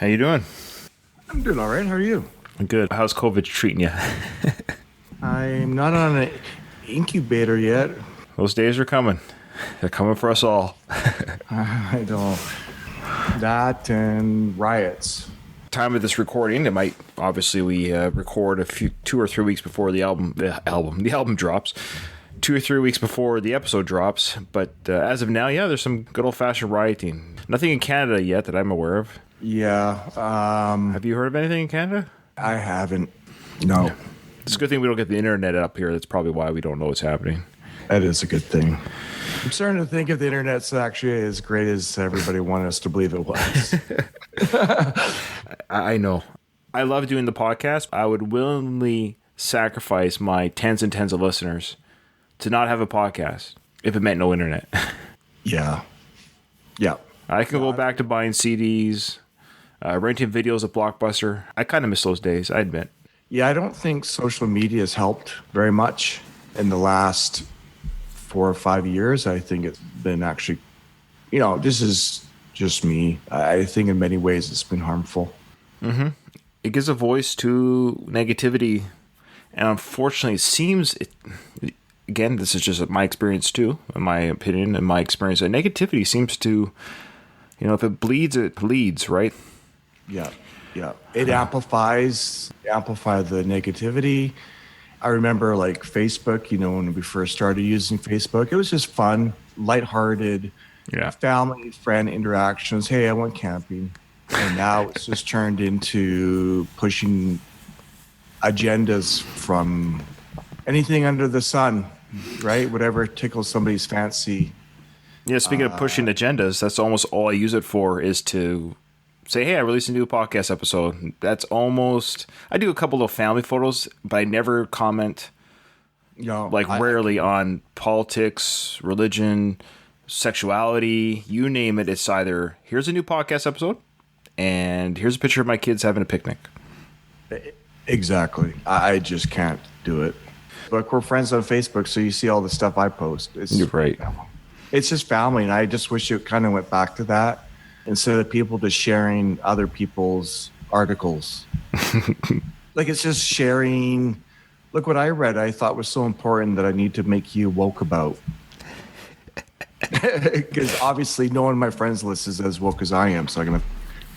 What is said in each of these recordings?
How you doing? I'm doing all right. How are you? Good. How's COVID treating you? I'm not on an incubator yet. Those days are coming. They're coming for us all. I don't. That and riots. Time of this recording, it might obviously we record 2 or 3 weeks before the album drops. 2 or 3 weeks before the episode drops. But as of now, yeah, there's some good old fashioned rioting. Nothing in Canada yet that I'm aware of. Yeah. Have you heard of anything in Canada? I haven't. No. It's a good thing we don't get the internet up here. That's probably why we don't know what's happening. That is a good thing. I'm starting to think if the internet's actually as great as everybody wanted us to believe it was. I know. I love doing the podcast. I would willingly sacrifice my tens and tens of listeners to not have a podcast if it meant no internet. Yeah. Yeah. I can go back to buying CDs, renting videos at Blockbuster. I kind of miss those days, I admit. Yeah, I don't think social media has helped very much in the last 4 or 5 years. I think it's been actually, this is just me. I think in many ways it's been harmful. Mm-hmm. It gives a voice to negativity. And unfortunately, it seems, again, this is just my experience too, in my opinion and my experience, that negativity seems to, if it bleeds, it leads, right? Yeah. Yeah. It amplify the negativity. I remember like Facebook, when we first started using Facebook, it was just fun, lighthearted, family, friend interactions. Hey, I went camping. And now it's just turned into pushing agendas from anything under the sun, right? Whatever tickles somebody's fancy. Yeah, speaking of pushing agendas, that's almost all I use it for, is to say, hey, I released a new podcast episode. That's almost, I do a couple of family photos, but I never comment, rarely on politics, religion, sexuality, you name it. It's either, here's a new podcast episode, and here's a picture of my kids having a picnic. Exactly. I just can't do it. But we're friends on Facebook, so you see all the stuff I post. You're right. It's just family, and I just wish it kind of went back to that instead of people just sharing other people's articles. Like, it's just sharing, look what I read I thought was so important that I need to make you woke about. Because obviously no one on my friends list is as woke as I am, so I'm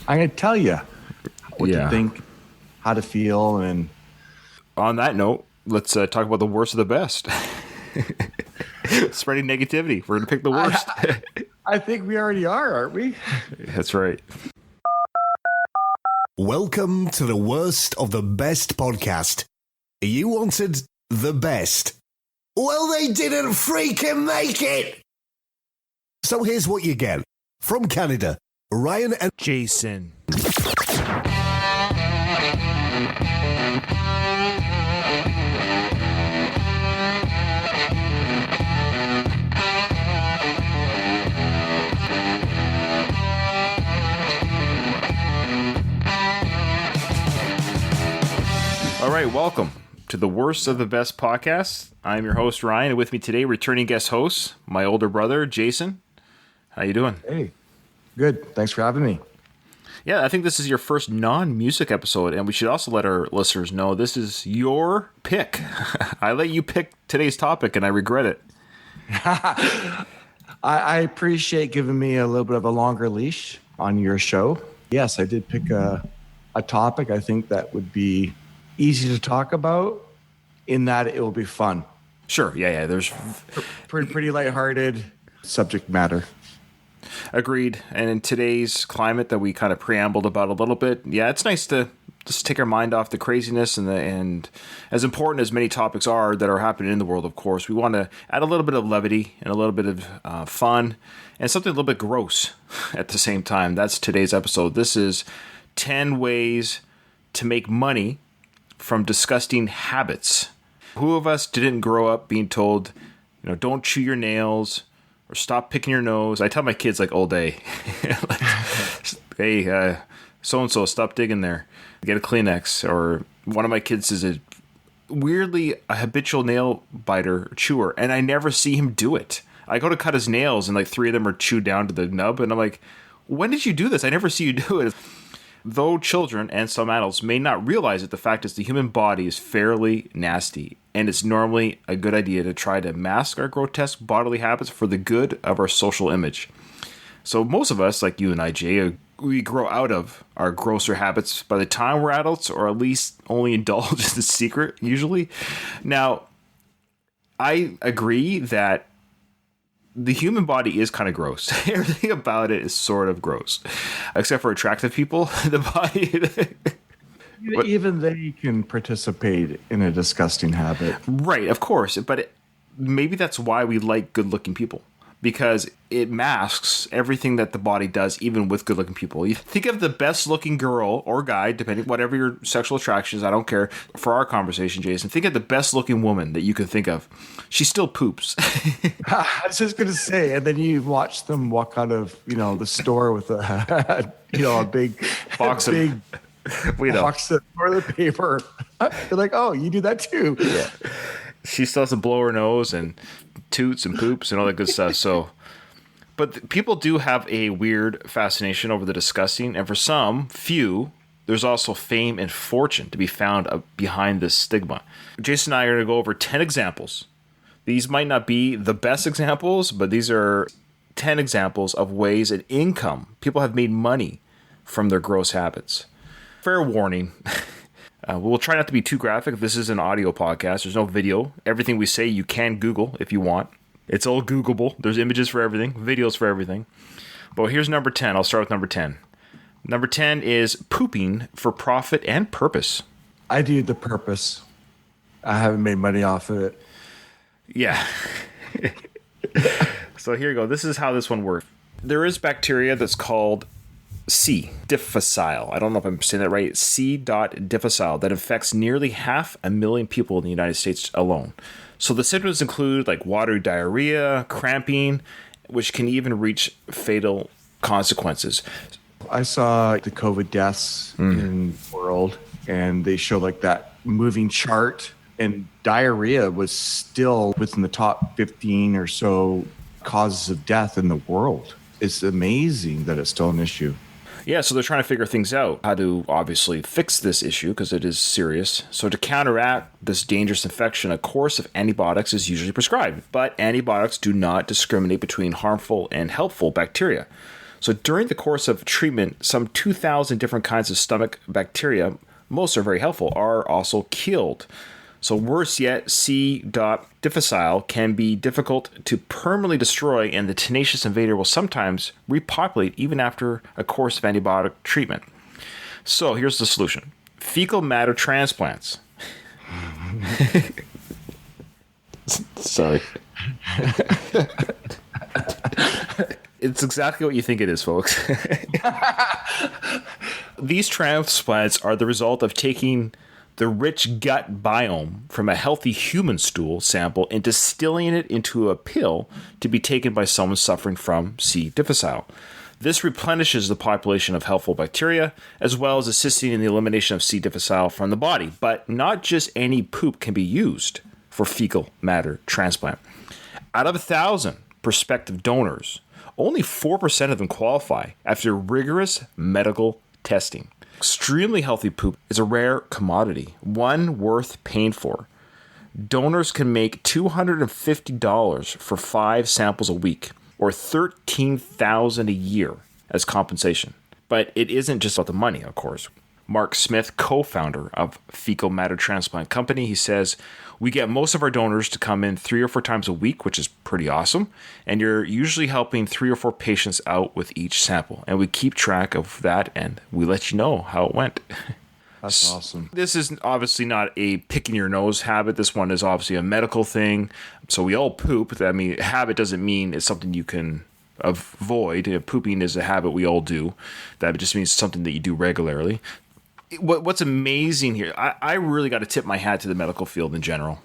gonna tell you what to think, how to feel. And on that note, let's talk about the worst of the best. Spreading negativity. We're going to pick the worst. I think we already are, aren't we? That's right. Welcome to the worst of the best podcast. You wanted the best. Well, they didn't freaking make it. So here's what you get. From Canada, Ryan and Jason. All right, welcome to the worst of the best podcast. I'm your host, Ryan, and with me today, returning guest host, my older brother, Jason. How you doing? Hey, good. Thanks for having me. Yeah, I think this is your first non-music episode, and we should also let our listeners know this is your pick. I let you pick today's topic, and I regret it. I appreciate giving me a little bit of a longer leash on your show. Yes, I did pick a topic I think that would be easy to talk about, in that it will be fun. Sure, yeah. There's pretty lighthearted subject matter. Agreed. And in today's climate that we kind of preambled about a little bit, yeah, it's nice to just take our mind off the craziness and as important as many topics are that are happening in the world, of course, we want to add a little bit of levity and a little bit of fun and something a little bit gross at the same time. That's today's episode. This is 10 ways to make money from disgusting habits. Who of us didn't grow up being told, don't chew your nails or stop picking your nose? I tell my kids all day, hey, so-and-so, stop digging there. Get a Kleenex. Or one of my kids is weirdly a habitual nail biter, chewer, and I never see him do it. I go to cut his nails and 3 of them are chewed down to the nub, and I'm like, when did you do this? I never see you do it. Though children and some adults may not realize it, the fact is the human body is fairly nasty, and it's normally a good idea to try to mask our grotesque bodily habits for the good of our social image. So most of us, like you and I, Jay, we grow out of our grosser habits by the time we're adults, or at least only indulge in the secret, usually. Now, I agree that the human body is kind of gross. Everything about it is sort of gross, except for attractive people. The body, even they can participate in a disgusting habit, right? Of course, but maybe that's why we like good-looking people, because it masks everything that the body does, even with good-looking people. You think of the best-looking girl or guy, depending whatever your sexual attraction is. I don't care. For our conversation, Jason, think of the best-looking woman that you can think of. She still poops. I was just going to say, and then you watch them walk out of the store with a a big box of toilet paper. You're like, oh, you do that too. Yeah. She still has to blow her nose and toots and poops and all that good stuff. So, but people do have a weird fascination over the disgusting, and for some few, there's also fame and fortune to be found behind this stigma. Jason and I are going to go over 10 examples. These might not be the best examples, but these are 10 examples of ways and income people have made money from their gross habits. Fair warning. We'll try not to be too graphic. This is an audio podcast. There's no video. Everything we say you can Google if you want. It's all Googleable. There's images for everything, videos for everything. But here's number 10. I'll start with number 10. Number 10 is pooping for profit and purpose. I do the purpose. I haven't made money off of it. Yeah. So here you go. This is how this one works. There is bacteria that's called C. difficile. I don't know if I'm saying that right. C. difficile that infects nearly 500,000 people in the United States alone. So the symptoms include like watery diarrhea, cramping, which can even reach fatal consequences. I saw the COVID deaths in the world, and they show like that moving chart, and diarrhea was still within the top 15 or so causes of death in the world. It's amazing that it's still an issue. Yeah, so they're trying to figure things out, how to obviously fix this issue because it is serious. So to counteract this dangerous infection, a course of antibiotics is usually prescribed. But antibiotics do not discriminate between harmful and helpful bacteria. So during the course of treatment, some 2,000 different kinds of stomach bacteria, most are very helpful, are also killed. So worse yet, C. difficile can be difficult to permanently destroy, and the tenacious invader will sometimes repopulate even after a course of antibiotic treatment. So here's the solution. Fecal matter transplants. Sorry. It's exactly what you think it is, folks. These transplants are the result of taking the rich gut biome from a healthy human stool sample and distilling it into a pill to be taken by someone suffering from C. difficile. This replenishes the population of helpful bacteria, as well as assisting in the elimination of C. difficile from the body. But not just any poop can be used for fecal matter transplant. Out of 1,000 prospective donors, only 4% of them qualify after rigorous medical testing. Extremely healthy poop is a rare commodity, one worth paying for. Donors can make $250 for 5 samples a week, or $13,000 a year as compensation. But it isn't just about the money, of course. Mark Smith, co-founder of Fecal Matter Transplant Company, he says, "We get most of our donors to come in 3 or 4 times a week, which is pretty awesome. And you're usually helping 3 or 4 patients out with each sample. And we keep track of that, and we let you know how it went." That's awesome. This is obviously not a picking your nose habit. This one is obviously a medical thing. So we all poop. I mean, habit doesn't mean it's something you can avoid. Pooping is a habit we all do. That just means something that you do regularly. What's amazing here, I really got to tip my hat to the medical field in general.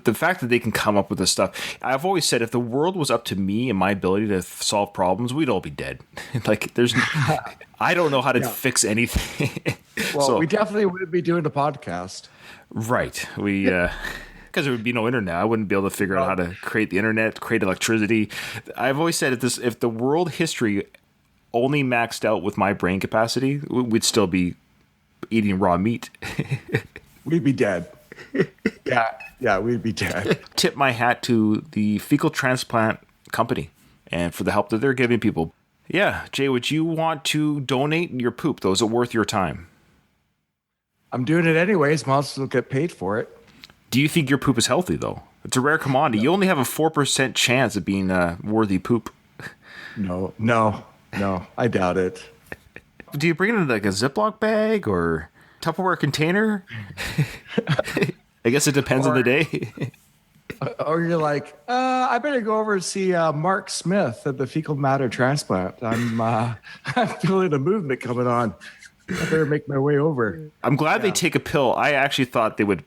The fact that they can come up with this stuff. I've always said if the world was up to me and my ability to solve problems, we'd all be dead. Like, I don't know how to fix anything. Well, So, we definitely wouldn't be doing a podcast. right. Because there would be no internet. I wouldn't be able to figure out how to create the internet, create electricity. I've always said if the world history only maxed out with my brain capacity, we'd still be eating raw meat. We'd be dead. Yeah, we'd be dead. Tip my hat to the fecal transplant company and for the help that they're giving people. Yeah, Jay, would you want to donate your poop, though? Is it worth your time? I'm doing it anyways. Might as well get paid for it. Do you think your poop is healthy, though? It's a rare commodity. No. You only have a 4% chance of being worthy poop. No, I doubt it. Do you bring it in like a Ziploc bag or Tupperware container? I guess it depends on the day. Or you're like, I better go over and see Mark Smith at the fecal matter transplant. I'm feeling a movement coming on. I better make my way over. I'm glad they take a pill. I actually thought they would.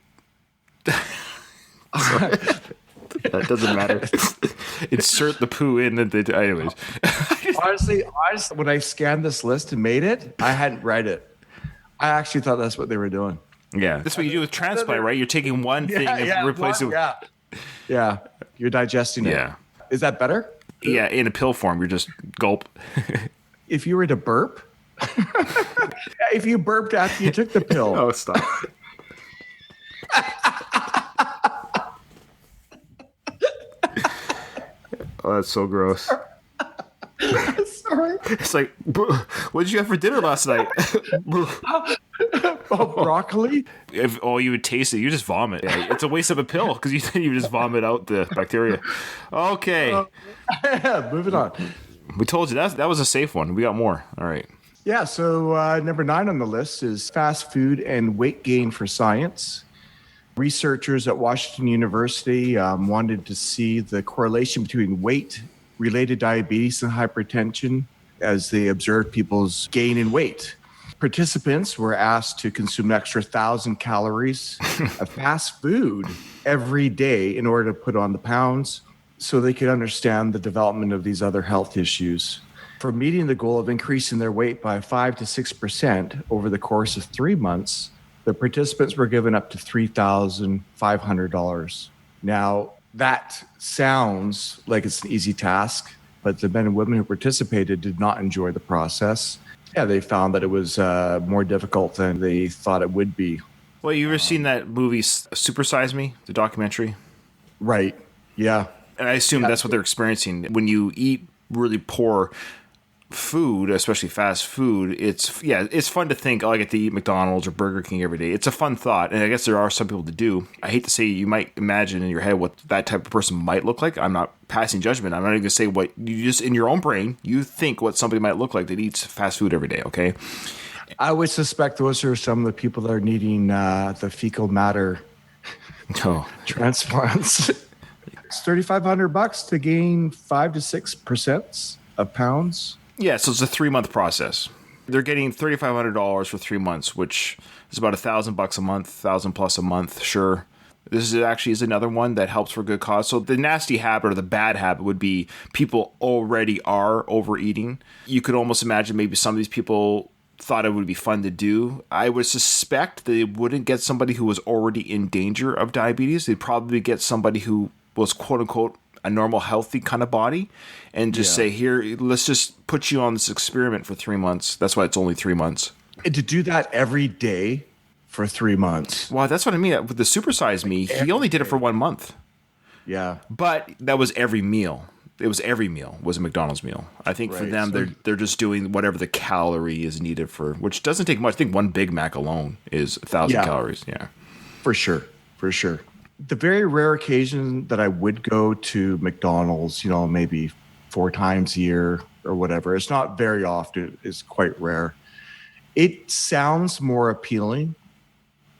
That doesn't matter. Insert the poo in. Anyways. Honestly, when I scanned this list and made it, I hadn't read it. I actually thought that's what they were doing. Yeah. That's what you do with transplant, right? You're taking one thing and replacing it. Yeah. You're digesting it. Yeah. Is that better? Yeah. In a pill form, you're just gulp. If you were to burp, if you burped after you took the pill. Oh, stop. Oh, that's so gross. Sorry. It's like, what did you have for dinner last night? Broccoli? If you would taste it, you just vomit. Yeah, it's a waste of a pill because you just vomit out the bacteria. Okay. Moving on. We told you that was a safe one. We got more. All right. Yeah, so number 9 on the list is fast food and weight gain for science. Researchers at Washington University wanted to see the correlation between weight-related diabetes and hypertension as they observed people's gain in weight. Participants were asked to consume an extra 1,000 calories of fast food every day in order to put on the pounds so they could understand the development of these other health issues. For meeting the goal of increasing their weight by 5 to 6% over the course of 3 months, the participants were given up to $3,500. Now, that sounds like it's an easy task, but the men and women who participated did not enjoy the process. Yeah, they found that it was more difficult than they thought it would be. Well, you ever seen that movie Super Size Me, the documentary? Right, yeah. And I assume that's what they're experiencing. When you eat really poor food, especially fast food, it's fun to think, I get to eat McDonald's or Burger King every day. It's a fun thought, and I guess there are some people that do. I hate to say, you might imagine in your head what that type of person might look like. I'm not passing judgment. I'm not even going to say what you just, in your own brain, you think what somebody might look like that eats fast food every day, okay? I would suspect those are some of the people that are needing the fecal matter transplants. It's $3,500 to gain 5 to 6% of pounds. Yeah, so it's a 3-month process. They're getting $3,500 for 3 months, which is about $1,000 a month, $1,000+ a month. Sure, this is another one that helps for a good cause. So the nasty habit or the bad habit would be people already are overeating. You could almost imagine maybe some of these people thought it would be fun to do. I would suspect they wouldn't get somebody who was already in danger of diabetes. They'd probably get somebody who was quote unquote a normal, healthy kind of body and just say, here, let's just put you on this experiment for 3 months. That's why it's only 3 months. And to do that every day for 3 months. Well, that's what I mean. With the Supersize Me, he only did it for 1 month. Yeah. But that was every meal. It was every meal was a McDonald's meal. I think for them, they're just doing whatever the calorie is needed for, which doesn't take much. I think one Big Mac alone is 1,000 calories. Yeah. For sure. The very rare occasion that I would go to McDonald's, maybe 4 times a year or whatever, it's not very often, it's quite rare. It sounds more appealing.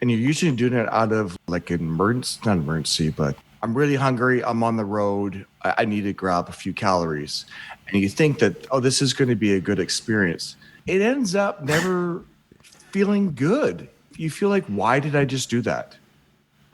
And you're usually doing it out of like not emergency, but I'm really hungry. I'm on the road. I need to grab a few calories. And you think that, this is going to be a good experience. It ends up never feeling good. You feel like, why did I just do that?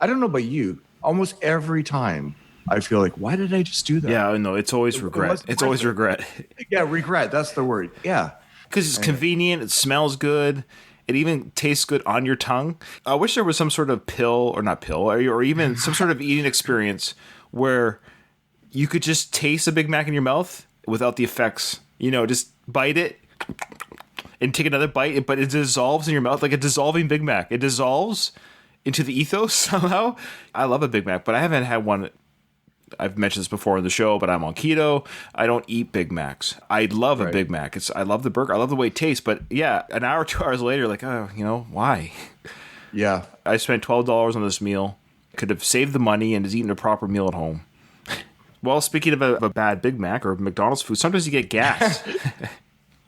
I don't know about you. Almost every time I feel like, why did I just do that? Yeah, no, it's always regret. It's always regret. Yeah, regret. That's the word. Yeah. Because it's convenient. It smells good. It even tastes good on your tongue. I wish there was some sort of or even some sort of eating experience where you could just taste a Big Mac in your mouth without the effects. Just bite it, and take another bite, but it dissolves in your mouth like a dissolving Big Mac. It dissolves into the ethos somehow. I love a Big Mac, but I haven't had one. I've mentioned this before in the show, but I'm on keto. I don't eat Big Macs. I love a Big Mac. I love the burger. I love the way it tastes. But yeah, an hour, 2 hours later, like, oh, why? Yeah. I spent $12 on this meal. Could have saved the money and has eaten a proper meal at home. Well, speaking of a bad Big Mac or McDonald's food, sometimes you get gas.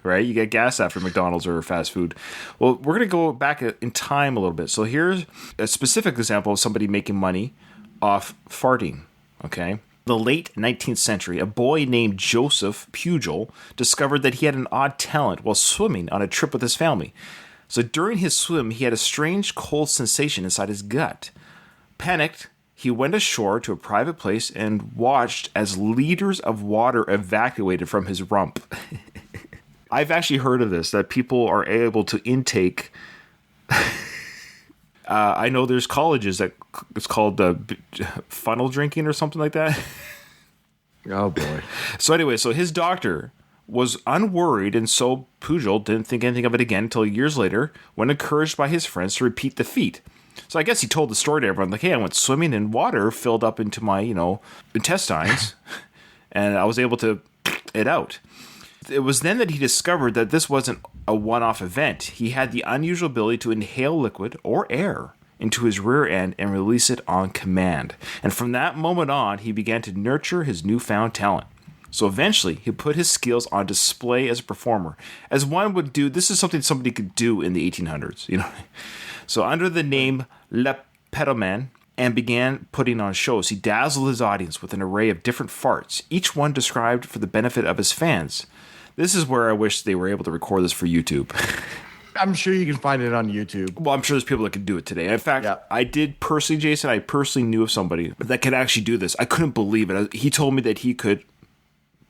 Right? You get gas after McDonald's or fast food. Well, we're going to go back in time a little bit. So here's a specific example of somebody making money off farting. Okay. The late 19th century, a boy named Joseph Pugel discovered that he had an odd talent while swimming on a trip with his family. So during his swim, he had a strange cold sensation inside his gut. Panicked, he went ashore to a private place and watched as liters of water evacuated from his rump. I've actually heard of this, that people are able to intake... I know there's colleges that it's called funnel drinking or something like that. Oh, boy. So anyway, his doctor was unworried, and so Pujol didn't think anything of it again until years later, when encouraged by his friends to repeat the feat. So I guess he told the story to everyone, like, hey, I went swimming and water filled up into my, intestines, and I was able to it out. It was then that he discovered that this wasn't a one-off event. He had the unusual ability to inhale liquid or air into his rear end and release it on command. And from that moment on, he began to nurture his newfound talent. So eventually, he put his skills on display as a performer. As one would do, this is something somebody could do in the 1800s, So under the name Le Pedoman, and began putting on shows. He dazzled his audience with an array of different farts, each one described for the benefit of his fans. This is where I wish they were able to record this for YouTube. I'm sure you can find it on YouTube. Well, I'm sure there's people that can do it today. In fact, I did personally, Jason, I personally knew of somebody that could actually do this. I couldn't believe it. He told me that he could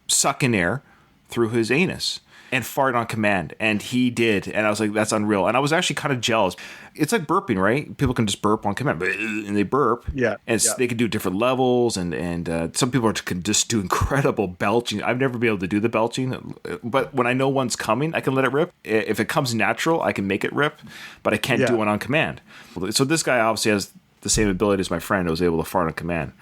suck in air through his anus and fart on command. And he did. And I was like, that's unreal. And I was actually kind of jealous. It's like burping, right? People can just burp on command, and they burp. Yeah. And they can do different levels. And some people can just do incredible belching. I've never been able to do the belching. But when I know one's coming, I can let it rip. If it comes natural, I can make it rip. But I can't do one on command. So this guy obviously has the same ability as my friend who was able to fart on command.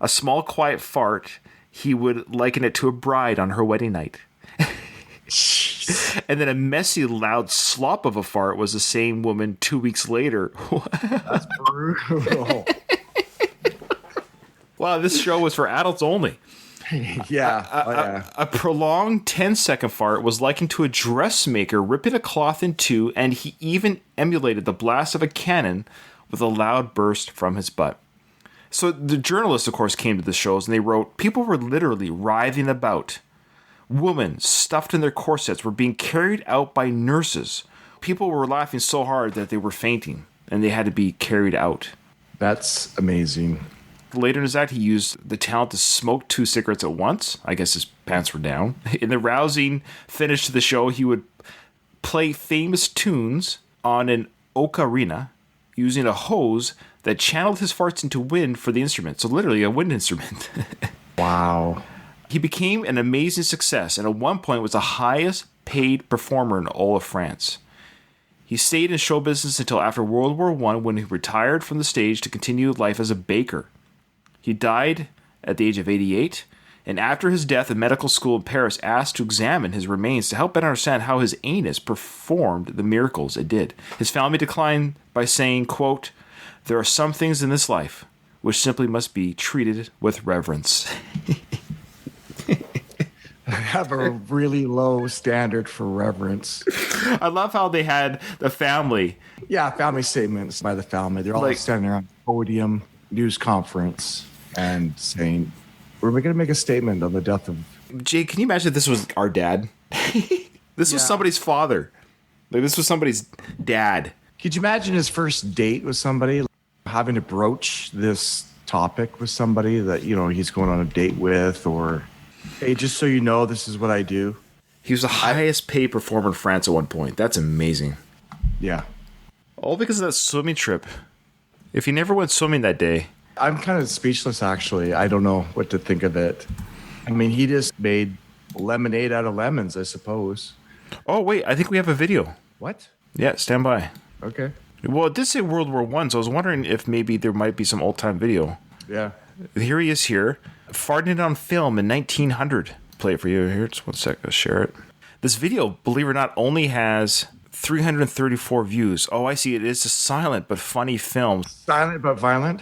A small, quiet fart, he would liken it to a bride on her wedding night. And then a messy, loud slop of a fart was the same woman 2 weeks later. That's brutal. Wow, this show was for adults only. Yeah. A prolonged 10-second fart was likened to a dressmaker ripping a cloth in two, and he even emulated the blast of a cannon with a loud burst from his butt. So the journalists, of course, came to the shows, and they wrote, people were literally writhing about. Women stuffed in their corsets were being carried out by nurses. People were laughing so hard that they were fainting, and they had to be carried out. That's amazing. Later in his act, he used the talent to smoke 2 cigarettes at once. I guess his pants were down. In the rousing finish to the show, he would play famous tunes on an ocarina using a hose that channeled his farts into wind for the instrument. So literally a wind instrument. Wow. He became an amazing success, and at one point was the highest paid performer in all of France. He stayed in show business until after World War I, when he retired from the stage to continue life as a baker. He died at the age of 88, and after his death, a medical school in Paris asked to examine his remains to help better understand how his anus performed the miracles it did. His family declined by saying, quote, "There are some things in this life which simply must be treated with reverence." I have a really low standard for reverence. I love how they had the family. Yeah, family statements by the family. They're all standing around the podium, news conference, and saying, we're going to make a statement on the death of... Jay, can you imagine if this was our dad? This was somebody's father. Like, this was somebody's dad. Could you imagine his first date with somebody, like, having to broach this topic with somebody that, he's going on a date with, or... Hey, just so you know, this is what I do. He was the highest paid performer in France at one point. That's amazing. Yeah. All because of that swimming trip. If he never went swimming that day. I'm kind of speechless, actually. I don't know what to think of it. I mean, he just made lemonade out of lemons, I suppose. Oh, wait, I think we have a video. What? Yeah, stand by. Okay. Well, it did say World War One, so I was wondering if maybe there might be some old-time video. Yeah. Here he is here, farting on film in 1900. Play it for you here. Just one sec. I'll share it. This video, believe it or not, only has 334 views. Oh, I see. It is a silent but funny film. Silent but violent.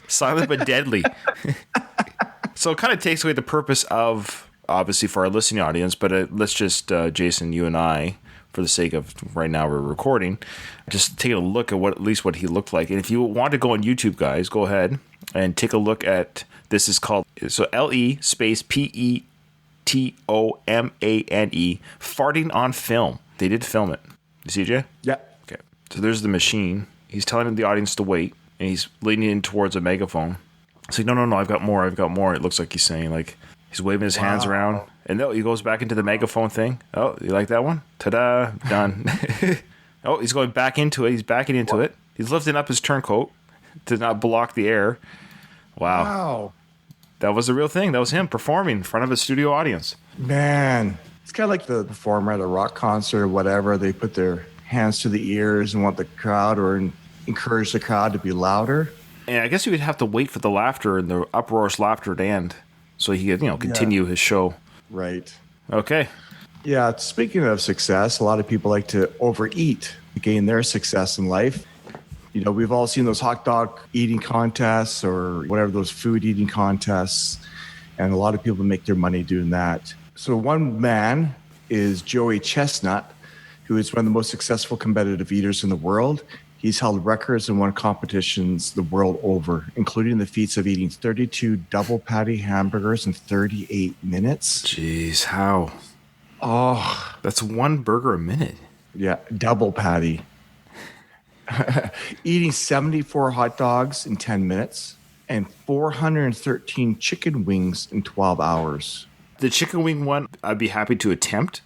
Silent but deadly. So it kind of takes away the purpose of, obviously, for our listening audience, but let's just, Jason, you and I, for the sake of right now we're recording, just take a look at at least what he looked like. And if you want to go on YouTube, guys, go ahead and take a look at, this is called, so LE space PETOMANE, farting on film. They did film it. You see, Jay? Yeah. Okay. So there's the machine. He's telling the audience to wait, and he's leaning in towards a megaphone. It's like, no, I've got more. It looks like he's saying, like, he's waving his hands around. And no, he goes back into the megaphone thing. Oh, you like that one? Ta-da, done. Oh, he's going back into it. He's backing into it. He's lifting up his turncoat to not block the air. Wow. That was the real thing. That was him performing in front of a studio audience. Man, it's kind of like the performer at a rock concert or whatever. They put their hands to the ears and want the crowd or encourage the crowd to be louder. And I guess you would have to wait for the laughter and the uproarious laughter to end so he could, continue his show. Right. Okay. Yeah, speaking of success, a lot of people like to overeat to gain their success in life. We've all seen those hot dog eating contests or whatever, those food eating contests. And a lot of people make their money doing that. So one man is Joey Chestnut, who is one of the most successful competitive eaters in the world. He's held records and won competitions the world over, including the feats of eating 32 double patty hamburgers in 38 minutes. Jeez, how? Oh. That's one burger a minute. Yeah, double patty. Eating 74 hot dogs in 10 minutes and 413 chicken wings in 12 hours. The chicken wing one, I'd be happy to attempt.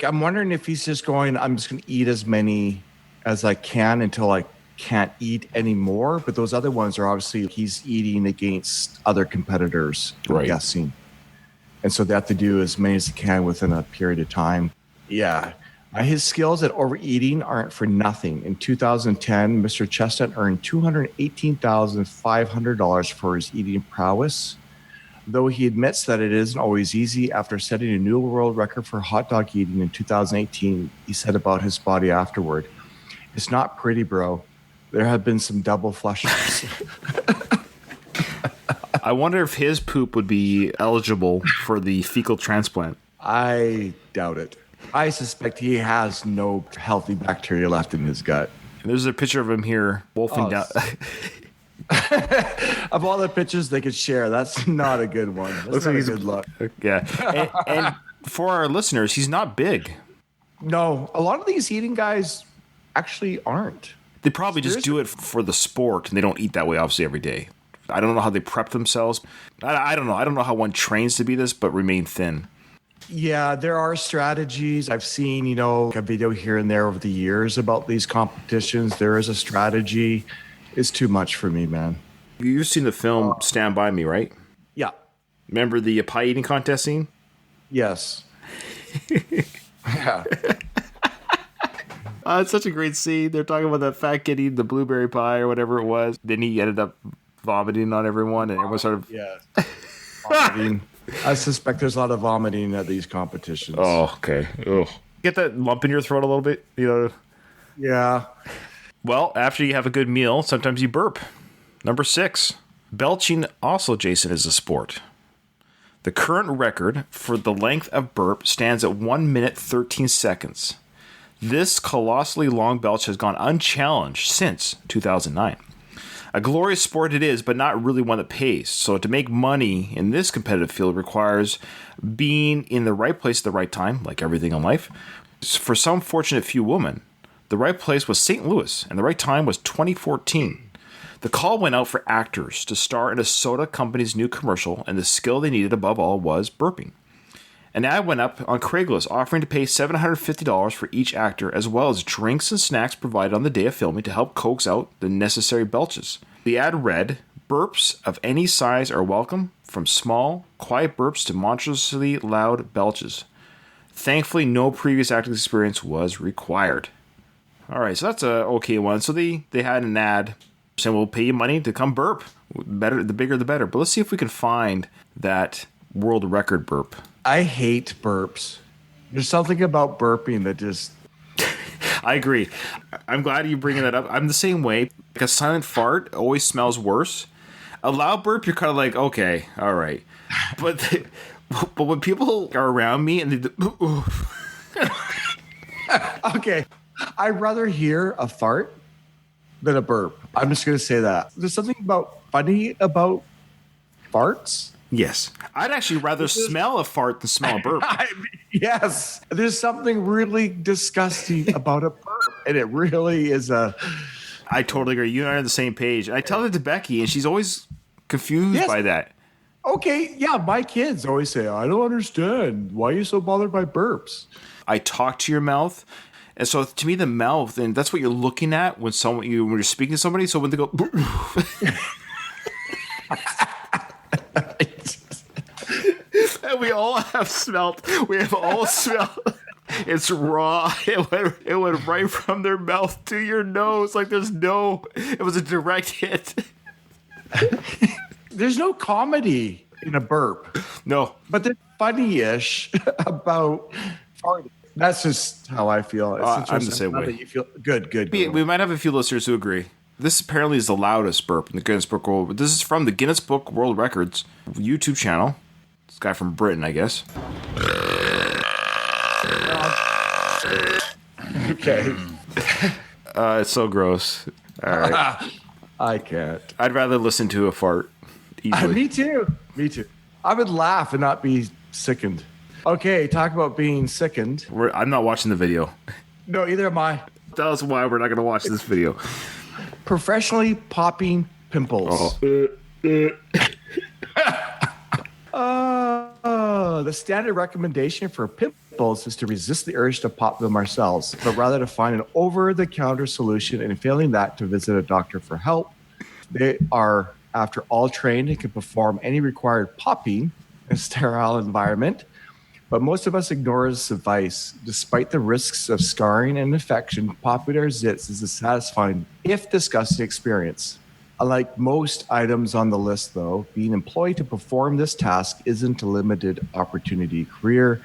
I'm wondering if he's just going, I'm just going to eat as many as I can until I can't eat anymore. But those other ones are obviously he's eating against other competitors, I'm guessing. And so they have to do as many as they can within a period of time. Yeah. His skills at overeating aren't for nothing. In 2010, Mr. Chestnut earned $218,500 for his eating prowess. Though he admits that it isn't always easy, after setting a new world record for hot dog eating in 2018, he said about his body afterward, "It's not pretty, bro. There have been some double flushes." I wonder if his poop would be eligible for the fecal transplant. I doubt it. I suspect he has no healthy bacteria left in his gut. And there's a picture of him here wolfing down. Of all the pictures they could share, that's not a good one. That's not a good look. Yeah. And for our listeners, he's not big. No, a lot of these eating guys actually aren't. They probably just do it for the sport, and they don't eat that way, obviously, every day. I don't know how they prep themselves. I don't know. I don't know how one trains to be this, but remain thin. Yeah, there are strategies. I've seen, a video here and there over the years about these competitions. There is a strategy. It's too much for me, man. You've seen the film Stand By Me, right? Yeah. Remember the pie eating contest scene? Yes. Yeah. It's such a great scene. They're talking about that fat kid eating the blueberry pie or whatever it was. Then he ended up vomiting on everyone, and everyone sort of... Yeah. Vomiting. I suspect there's a lot of vomiting at these competitions. Oh, okay. Ugh. Get that lump in your throat a little bit, Yeah. Well, after you have a good meal, sometimes you burp. Number 6. Belching also, Jason, is a sport. The current record for the length of burp stands at 1 minute 13 seconds. This colossally long belch has gone unchallenged since 2009. A glorious sport it is, but not really one that pays. So to make money in this competitive field requires being in the right place at the right time, like everything in life. For some fortunate few women, the right place was St. Louis, and the right time was 2014. The call went out for actors to star in a soda company's new commercial, and the skill they needed above all was burping. An ad went up on Craigslist offering to pay $750 for each actor, as well as drinks and snacks provided on the day of filming to help coax out the necessary belches. The ad read, "Burps of any size are welcome, from small, quiet burps to monstrously loud belches. Thankfully, no previous acting experience was required. All right, so that's a okay one. So they had an ad saying we'll pay you money to come burp. Better, the bigger the better. But let's see if we can find that world record burp. I hate burps. There's something about burping that just... I agree. I'm glad you bringing that up. I'm the same way. Like a silent fart always smells worse. A loud burp, you're kind of like, okay, all right. But when people are around me and they Okay, I'd rather hear a fart than a burp. I'm just going to say that. There's something funny about farts. Yes. I'd actually rather smell a fart than smell a burp. Yes. There's something really disgusting about a burp. And it really is a... I totally agree. You and I are on the same page. I tell that to Becky, and she's always confused by that. Okay. Yeah, my kids always say, I don't understand. Why are you so bothered by burps? I talk to your mouth. And so to me, the mouth, and that's what you're looking at when you're speaking to somebody. So when they go... And we all have smelt. We have all smelled. It's raw. It went right from their mouth to your nose. Like it was a direct hit. There's no comedy in a burp. No. But they're funny-ish about farting. That's just how I feel. I'm the same way. You feel good. We might have a few listeners who agree. This apparently is the loudest burp in the Guinness Book World. This is from the Guinness Book World Records YouTube channel. This guy from Britain, I guess. Okay. It's so gross. All right. I can't. I'd rather listen to a fart easily. Me too. I would laugh and not be sickened. Okay, talk about being sickened. I'm not watching the video. No, either am I. Tell us why we're not going to watch this video. Professionally popping pimples. The standard recommendation for pimples is to resist the urge to pop them ourselves, but rather to find an over-the-counter solution, and failing that, to visit a doctor for help. They are, after all, trained and can perform any required popping in a sterile environment. But most of us ignore this advice. Despite the risks of scarring and infection, popping our zits is a satisfying, if disgusting, experience. Unlike most items on the list, though, being employed to perform this task isn't a limited opportunity career.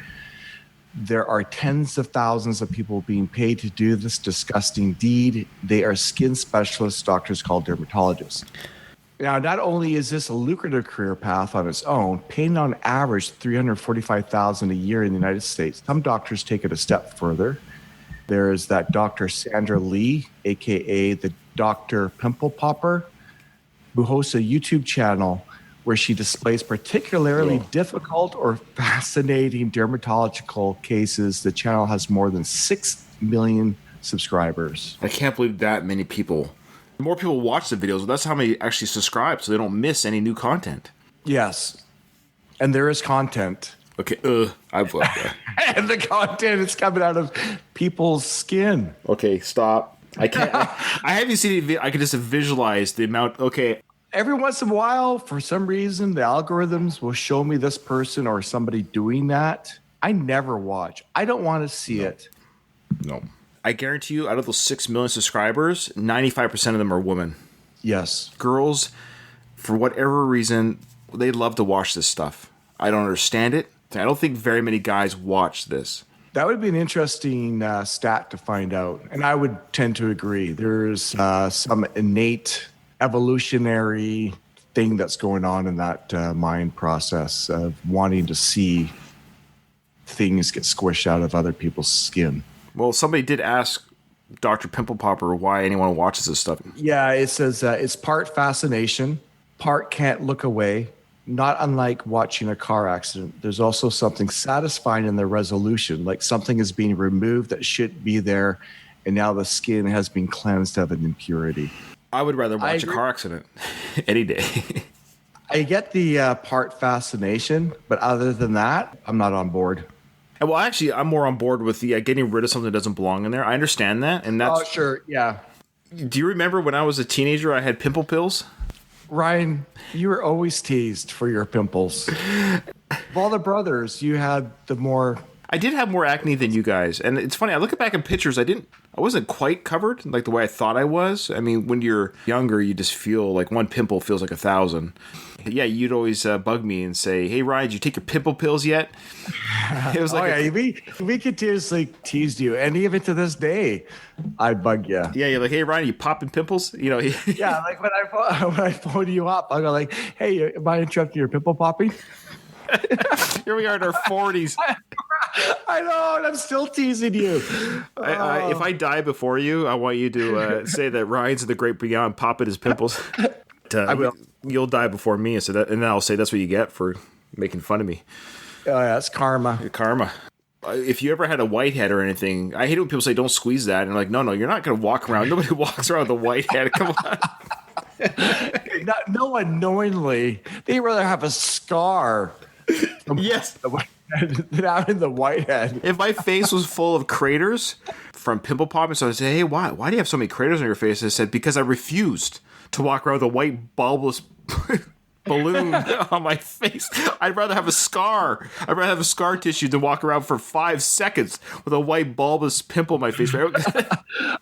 There are tens of thousands of people being paid to do this disgusting deed. They are skin specialists, doctors called dermatologists. Now, not only is this a lucrative career path on its own, paying on average $345,000 a year in the United States, some doctors take it a step further. There's that Dr. Sandra Lee, aka the Dr. Pimple Popper, who hosts a YouTube channel where she displays particularly difficult or fascinating dermatological cases. The channel has more than 6 million subscribers. I can't believe that many people. More people watch the videos, but that's how many actually subscribe, so they don't miss any new content. Yes. And there is content. Okay, I've left that. And the content is coming out of people's skin. Okay, stop. I can't. I haven't seen it. I can just visualize the amount. Okay. Every once in a while, for some reason, the algorithms will show me this person or somebody doing that. I never watch. I don't want to see it. No. I guarantee you, out of those 6 million subscribers, 95% of them are women. Yes. Girls, for whatever reason, they love to watch this stuff. I don't understand it. I don't think very many guys watch this. That would be an interesting stat to find out. And I would tend to agree. There's some innate evolutionary thing that's going on in that mind process of wanting to see things get squished out of other people's skin. Well, somebody did ask Dr. Pimple Popper why anyone watches this stuff. Yeah, it says it's part fascination, part can't look away. Not unlike watching a car accident, there's also something satisfying in the resolution, like something is being removed that shouldn't be there, and now the skin has been cleansed of an impurity. I would rather watch a car accident any day. I get the part fascination, but other than that, I'm not on board. Well, actually, I'm more on board with the getting rid of something that doesn't belong in there. I understand that, and that's. Oh, sure, yeah. Do you remember when I was a teenager, I had pimple pills? Ryan, you were always teased for your pimples. Of all the brothers, you had the more I did have more acne than you guys, and it's funny. I look back at pictures. I wasn't quite covered like the way I thought I was. I mean, when you're younger, you just feel like one pimple feels like 1,000. Yeah, you'd always bug me and say, "Hey, Ryan, did you take your pimple pills yet?" It was like, we continuously teased you, and even to this day, I bug you. yeah, you're like, "Hey, Ryan, you popping pimples?" You know. Yeah, like when I phone you up, I go like, "Hey, am I interrupting your pimple popping?" Here we are in our 40s. I know, and I'm still teasing you. If I die before you, I want you to say that Ryan's in the great beyond popping his pimples. I will. You'll die before me, so and then I'll say that's what you get for making fun of me. Oh, yeah, it's karma. Karma. If you ever had a whitehead or anything, I hate it when people say, "Don't squeeze that." And I'm like, no, you're not going to walk around. Nobody walks around with a whitehead. Come on. No one knowingly. They'd rather have a scar. Yes. Than having the whitehead. If my face was full of craters from pimple popping, so I'd say, "Hey, why do you have so many craters on your face?" I said, "Because I refused to walk around with a white bulbous balloon on my face. I'd rather have a scar. I'd rather have a scar tissue than walk around for 5 seconds with a white bulbous pimple on my face."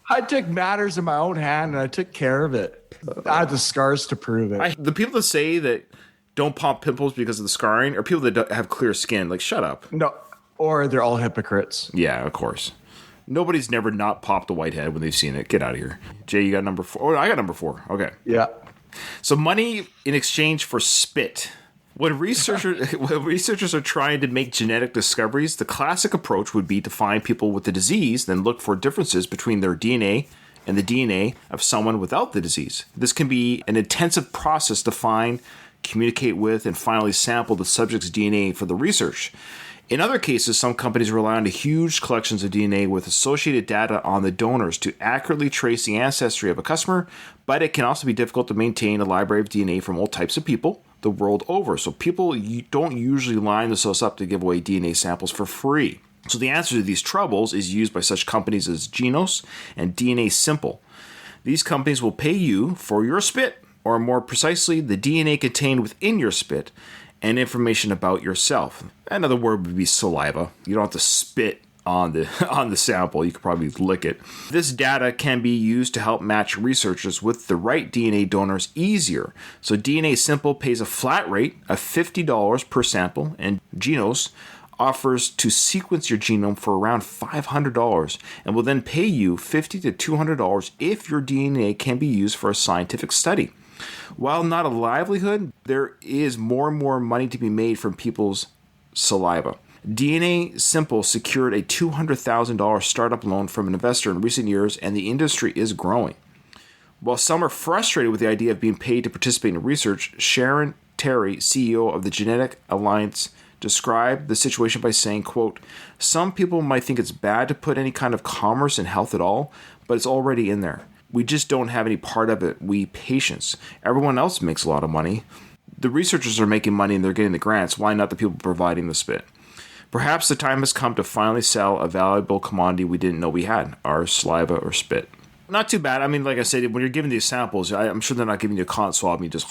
I took matters in my own hand and I took care of it. I had the scars to prove it. The people that say that don't pop pimples because of the scarring are people that don't have clear skin. Like, shut up. No, or they're all hypocrites. Yeah, of course. Nobody's never not popped a whitehead when they've seen it. Get out of here. Jay, you got number 4. Oh, I got number 4. Okay. Yeah. So money in exchange for spit. When researchers are trying to make genetic discoveries, the classic approach would be to find people with the disease, then look for differences between their DNA and the DNA of someone without the disease. This can be an intensive process to find, communicate with, and finally sample the subject's DNA for the research. In other cases, some companies rely on huge collections of DNA with associated data on the donors to accurately trace the ancestry of a customer, but it can also be difficult to maintain a library of DNA from all types of people the world over. So people don't usually line themselves up to give away DNA samples for free. So the answer to these troubles is used by such companies as Genos and DNA Simple. These companies will pay you for your spit, or more precisely, the DNA contained within your spit, and information about yourself. Another word would be saliva. You don't have to spit on the sample. You could probably lick it. This data can be used to help match researchers with the right DNA donors easier. So DNA Simple pays a flat rate of $50 per sample, and Genos offers to sequence your genome for around $500 and will then pay you $50 to $200 if your DNA can be used for a scientific study. While not a livelihood, there is more and more money to be made from people's saliva. DNA Simple secured a $200,000 startup loan from an investor in recent years, and the industry is growing. While some are frustrated with the idea of being paid to participate in research, Sharon Terry, CEO of the Genetic Alliance, described the situation by saying, quote, "Some people might think it's bad to put any kind of commerce in health at all, but it's already in there. We just don't have any part of it, we patients. Everyone else makes a lot of money. The researchers are making money and they're getting the grants. Why not the people providing the spit? Perhaps the time has come to finally sell a valuable commodity we didn't know we had, our saliva or spit." Not too bad. I mean, like I said, when you're giving these samples, I'm sure they're not giving you a cotton swab and you just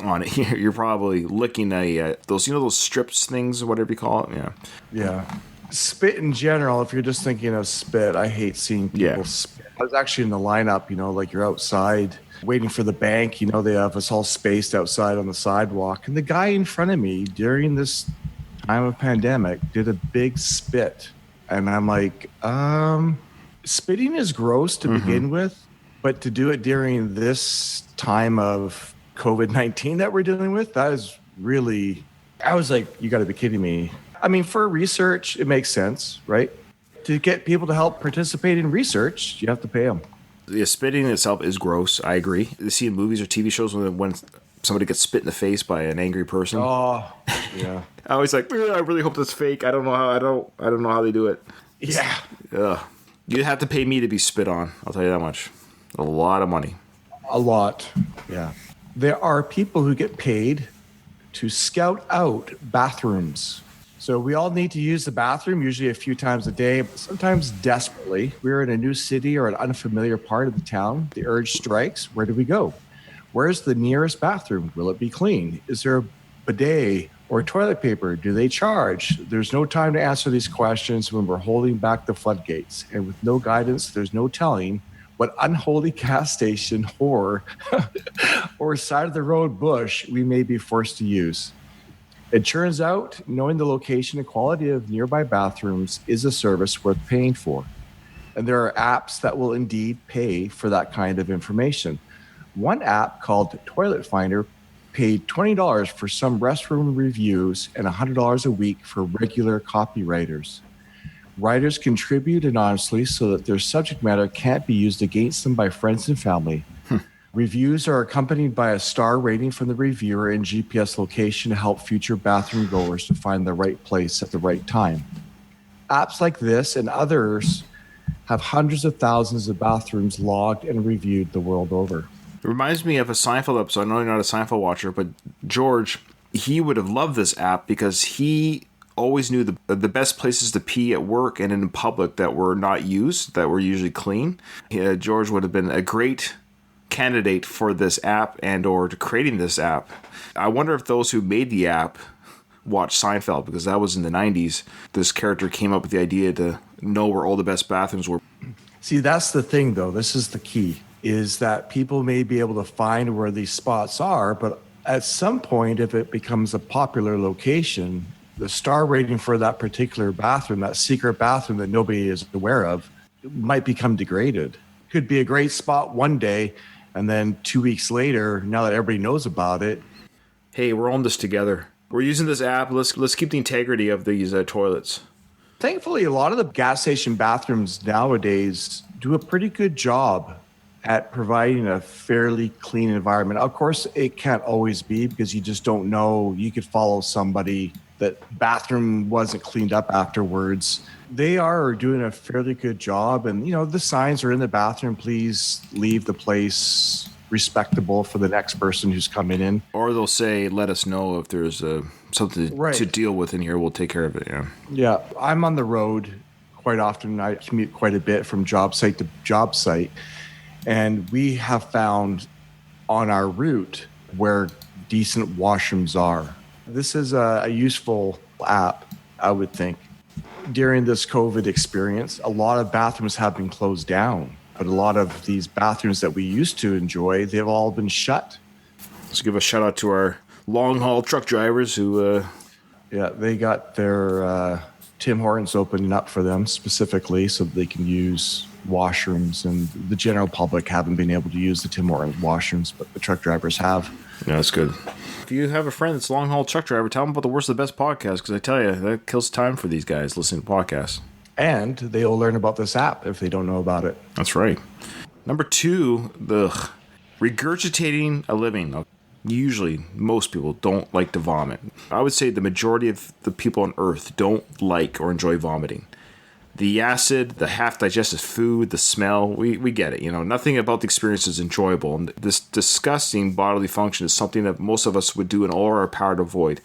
on it. You're probably licking those strips things or whatever you call it. Yeah. Yeah. Spit in general, if you're just thinking of spit, I hate seeing people spit. I was actually in the lineup, like you're outside waiting for the bank. They have us all spaced outside on the sidewalk. And the guy in front of me during this time of pandemic did a big spit. And I'm like, spitting is gross to begin with, but to do it during this time of COVID-19 that we're dealing with, that is really, I was like, you got to be kidding me. I mean, for research, it makes sense, right? To get people to help participate in research, you have to pay them. Yeah, spitting in itself is gross. I agree. You see in movies or TV shows when somebody gets spit in the face by an angry person. Oh, yeah. I always like, I really hope that's fake. I don't know how they do it. Yeah. Ugh. You'd have to pay me to be spit on. I'll tell you that much. A lot of money. A lot. Yeah. There are people who get paid to scout out bathrooms. So we all need to use the bathroom, usually a few times a day, but sometimes desperately. We're in a new city or an unfamiliar part of the town. The urge strikes. Where do we go? Where's the nearest bathroom? Will it be clean? Is there a bidet Or toilet paper, do they charge? There's no time to answer these questions when we're holding back the floodgates. And with no guidance, there's no telling what unholy gas station or side of the road bush we may be forced to use. It turns out knowing the location and quality of nearby bathrooms is a service worth paying for. And there are apps that will indeed pay for that kind of information. One app called Toilet Finder paid $20 for some restroom reviews and $100 a week for regular copywriters. Writers contribute anonymously so that their subject matter can't be used against them by friends and family. Reviews are accompanied by a star rating from the reviewer and GPS location to help future bathroom goers to find the right place at the right time. Apps like this and others have hundreds of thousands of bathrooms logged and reviewed the world over. It reminds me of a Seinfeld episode. I know you're not a Seinfeld watcher, but George, he would have loved this app because he always knew the best places to pee at work and in public that were not used, that were usually clean. George would have been a great candidate for this app and or to creating this app. I wonder if those who made the app watched Seinfeld, because that was in the 90s. This character came up with the idea to know where all the best bathrooms were. See, that's the thing, though. This is the key, is that people may be able to find where these spots are, but at some point, if it becomes a popular location, the star rating for that particular bathroom, that secret bathroom that nobody is aware of, might become degraded. Could be a great spot one day, and then 2 weeks later, now that everybody knows about it, hey, we're on this together. We're using this app. Let's keep the integrity of these toilets. Thankfully, a lot of the gas station bathrooms nowadays do a pretty good job at providing a fairly clean environment. Of course, it can't always be, because you just don't know. You could follow somebody that bathroom wasn't cleaned up afterwards. They are doing a fairly good job. And, the signs are in the bathroom. Please leave the place respectable for the next person who's coming in. Or they'll say, let us know if there's something to deal with in here. We'll take care of it. Yeah. Yeah. I'm on the road quite often. I commute quite a bit from job site to job site. And we have found on our route where decent washrooms are. This is a useful app, I would think. During this COVID experience, a lot of bathrooms have been closed down, but a lot of these bathrooms that we used to enjoy, they've all been shut. Let's give a shout out to our long haul truck drivers who... they got their Tim Hortons opening up for them specifically so that they can use washrooms, and the general public haven't been able to use the Tim Hortons washrooms, but the truck drivers have. Yeah, that's good. If you have a friend that's a long haul truck driver, tell them about the Worst of the Best podcast, because I tell you, that kills time for these guys listening to podcasts. And they'll learn about this app if they don't know about it. That's right. Number 2, regurgitating a living. Usually, most people don't like to vomit. I would say the majority of the people on Earth don't like or enjoy vomiting. The acid, the half-digested food, the smell, we get it. Nothing about the experience is enjoyable. And this disgusting bodily function is something that most of us would do in all our power to avoid.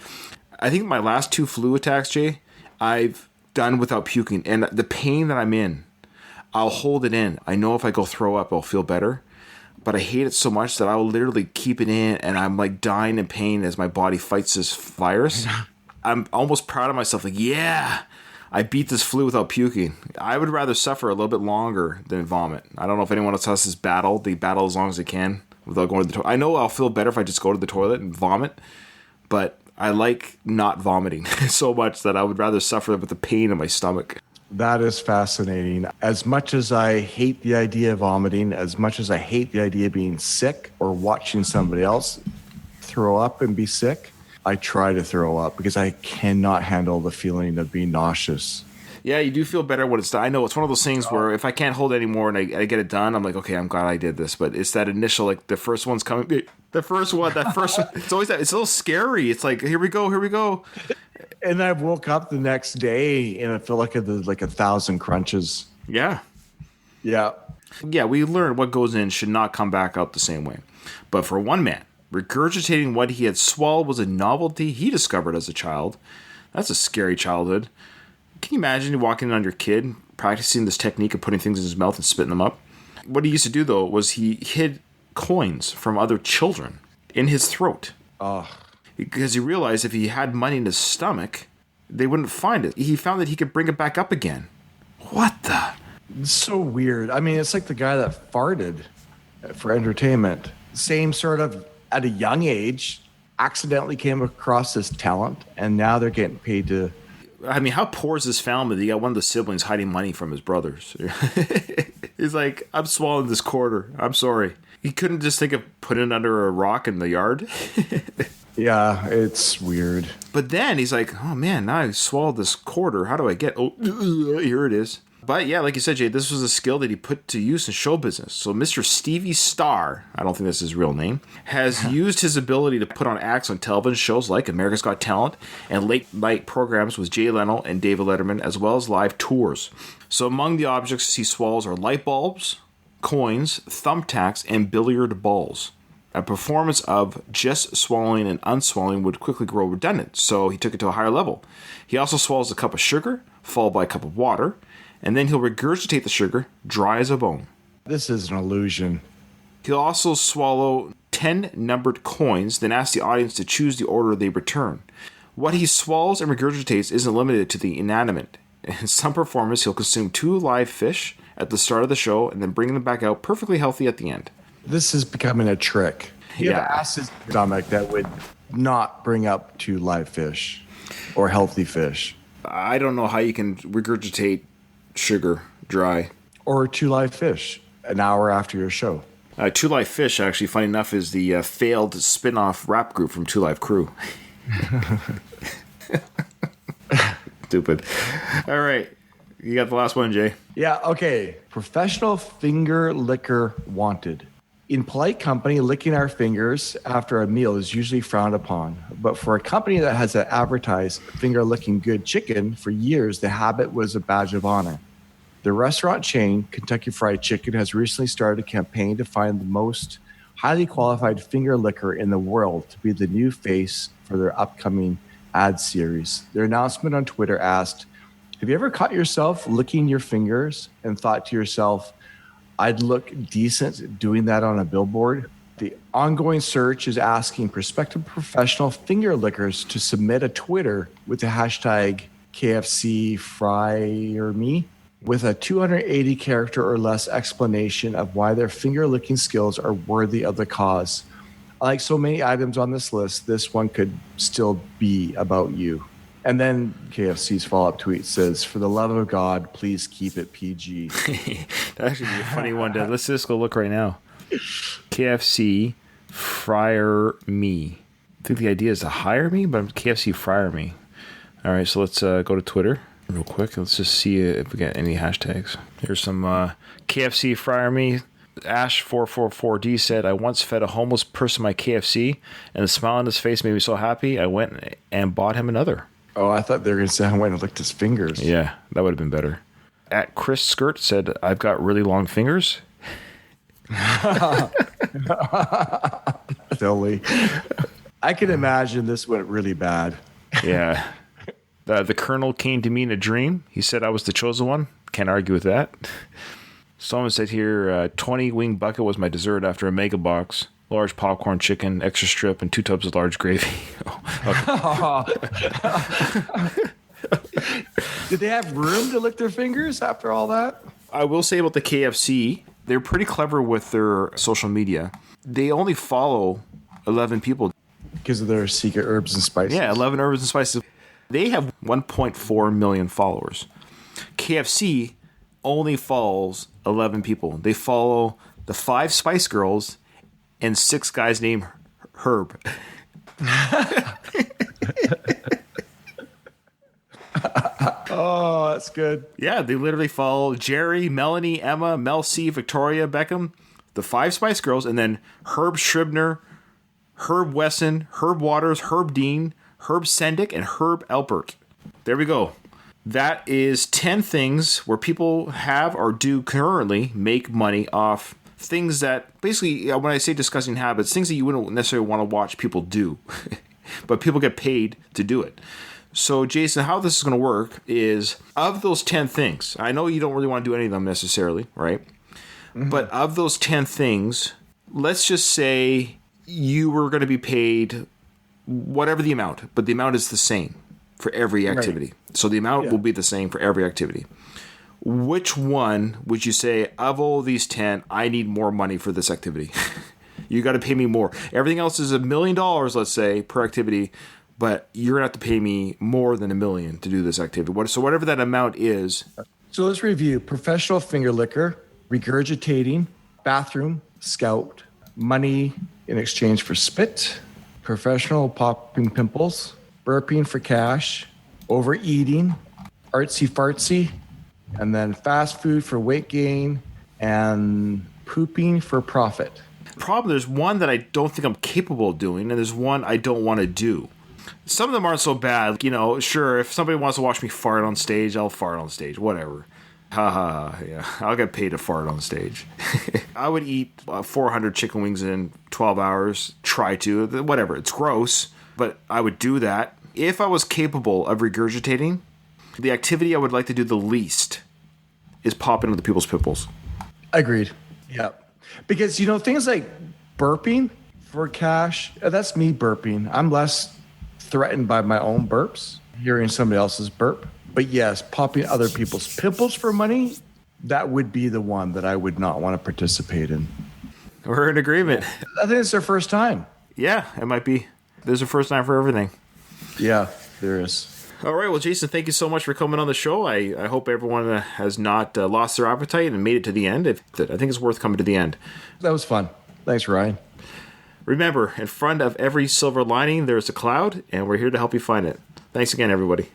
I think my last 2 flu attacks, Jay, I've done without puking. And the pain that I'm in, I'll hold it in. I know if I go throw up, I'll feel better. But I hate it so much that I will literally keep it in, and I'm like dying in pain as my body fights this virus. I'm almost proud of myself. Like, yeah, I beat this flu without puking. I would rather suffer a little bit longer than vomit. I don't know if anyone else has this battle. They battle as long as they can without going to the toilet. I know I'll feel better if I just go to the toilet and vomit, but I like not vomiting so much that I would rather suffer with the pain in my stomach. That is fascinating. As much as I hate the idea of vomiting, as much as I hate the idea of being sick or watching somebody else throw up and be sick, I try to throw up because I cannot handle the feeling of being nauseous. Yeah, you do feel better when it's done. I know it's one of those things where if I can't hold it anymore and I get it done, I'm like, okay, I'm glad I did this. But it's that initial, like the first one's coming. The first one, it's always that. It's a little scary. It's like, here we go. And I woke up the next day and I feel like like 1,000 crunches. Yeah. Yeah. Yeah, we learned what goes in should not come back out the same way. But for one man, regurgitating what he had swallowed was a novelty he discovered as a child. That's a scary childhood. Can you imagine you walking in on your kid practicing this technique of putting things in his mouth and spitting them up? What he used to do, though, was he hid coins from other children in his throat. Oh. because he realized if he had money in his stomach, they wouldn't find it. He found that he could bring it back up again. What the? It's so weird. I mean, it's like the guy that farted for entertainment. Same sort of, at a young age, accidentally came across this talent, and now they're getting paid to... I mean, how poor is this family? You got one of the siblings hiding money from his brothers. He's like, I'm swallowing this quarter. I'm sorry. He couldn't just think of putting it under a rock in the yard. Yeah, it's weird. But then he's like, oh man, now I swallowed this quarter. How do I get... Oh, here it is. But yeah, like you said, Jay, this was a skill that he put to use in show business. So Mr. Stevie Starr, I don't think that's his real name, has used his ability to put on acts on television shows like America's Got Talent and late night programs with Jay Leno and David Letterman, as well as live tours. So among the objects he swallows are light bulbs, coins, thumbtacks, and billiard balls. A performance of just swallowing and unswallowing would quickly grow redundant, so he took it to a higher level. He also swallows a cup of sugar, followed by a cup of water, and then he'll regurgitate the sugar, dry as a bone. This is an illusion. He'll also swallow 10 numbered coins, then ask the audience to choose the order they return. What he swallows and regurgitates isn't limited to the inanimate. In some performers, he'll consume 2 live fish at the start of the show and then bring them back out perfectly healthy at the end. This is becoming a trick. You have acid in your stomach that would not bring up 2 live fish or healthy fish. I don't know how you can regurgitate sugar dry. Or 2 live fish an hour after your show. 2 Live Fish, actually, funny enough, is the failed spin-off rap group from 2 Live Crew. Stupid. All right. You got the last one, Jay. Yeah, okay. Professional finger licker wanted. In polite company, licking our fingers after a meal is usually frowned upon. But for a company that has advertised finger licking good chicken for years, the habit was a badge of honor. The restaurant chain, Kentucky Fried Chicken, has recently started a campaign to find the most highly qualified finger licker in the world to be the new face for their upcoming ad series. Their announcement on Twitter asked, have you ever caught yourself licking your fingers and thought to yourself, I'd look decent doing that on a billboard? The ongoing search is asking prospective professional finger lickers to submit a Twitter with the hashtag KFCFryerMe with a 280 character or less explanation of why their finger licking skills are worthy of the cause. Like so many items on this list, this one could still be about you. And then KFC's follow-up tweet says, for the love of God, please keep it PG. That actually be a funny one. Let's just go look right now. KFC Fryer Me. I think the idea is to hire me, but I'm KFC Fryer Me. All right, so let's go to Twitter real quick. Let's just see if we got any hashtags. Here's some KFC Fryer Me. Ash444D said, I once fed a homeless person my KFC, and the smile on his face made me so happy, I went and bought him another. Oh, I thought they were going to say I went and licked his fingers. Yeah, that would have been better. At Chris Skirt said, I've got really long fingers. Silly. I can imagine this went really bad. Yeah. The Colonel came to me in a dream. He said I was the chosen one. Can't argue with that. Someone said here, 20 wing bucket was my dessert after a mega box. Large popcorn chicken, extra strip, and 2 tubs of large gravy. Did they have room to lick their fingers after all that? I will say about the KFC, they're pretty clever with their social media. They only follow 11 people. Because of their secret herbs and spices. Yeah, 11 herbs and spices. They have 1.4 million followers. KFC only follows 11 people. They follow the 5 Spice Girls and 6 guys named Herb. Oh, that's good. Yeah, they literally follow Jerry, Melanie, Emma, Mel C, Victoria Beckham, the 5 Spice Girls, and then Herb Scribner, Herb Wesson, Herb Waters, Herb Dean, Herb Sendick, and Herb Alpert. There we go. That is 10 things where people have or do currently make money off things that, basically, when I say disgusting habits, things that you wouldn't necessarily want to watch people do, but people get paid to do it. So, Jason, how this is going to work is, of those 10 things, I know you don't really want to do any of them necessarily, right? Mm-hmm. But of those 10 things, let's just say you were going to be paid whatever the amount, but the amount is the same for every activity. Right. So the amount will be the same for every activity. Which one would you say, of all these 10, I need more money for this activity? You got to pay me more. Everything else is $1 million, let's say, per activity, but you're going to have to pay me more than $1 million to do this activity. So whatever that amount is. So let's review: professional finger licker, regurgitating, bathroom, scout, money in exchange for spit, professional popping pimples, burping for cash, overeating, artsy fartsy, and then fast food for weight gain, and pooping for profit. Problem, there's one that I don't think I'm capable of doing, and there's one I don't want to do. Some of them aren't so bad. You know, sure, if somebody wants to watch me fart on stage, I'll fart on stage, whatever. Haha, yeah, I'll get paid to fart on stage. I would eat 400 chicken wings in 12 hours, try to, whatever. It's gross, but I would do that. If I was capable of regurgitating, the activity I would like to do the least is popping other people's pimples. Agreed. Yeah. Because, things like burping for cash, that's me burping. I'm less threatened by my own burps, hearing somebody else's burp. But yes, popping other people's pimples for money, that would be the one that I would not want to participate in. We're in agreement. I think it's their first time. Yeah, it might be. There's a first time for everything. Yeah, there is. All right. Well, Jason, thank you so much for coming on the show. I hope everyone has not lost their appetite and made it to the end. I think it's worth coming to the end. That was fun. Thanks, Ryan. Remember, in front of every silver lining, there's a cloud, and we're here to help you find it. Thanks again, everybody.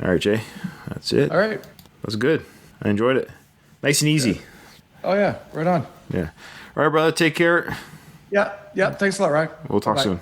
All right, Jay. That's it. All right. That was good. I enjoyed it. Nice and easy. Yeah. Oh, yeah. Right on. Yeah. All right, brother. Take care. Yeah. Thanks a lot, Ryan. We'll talk soon.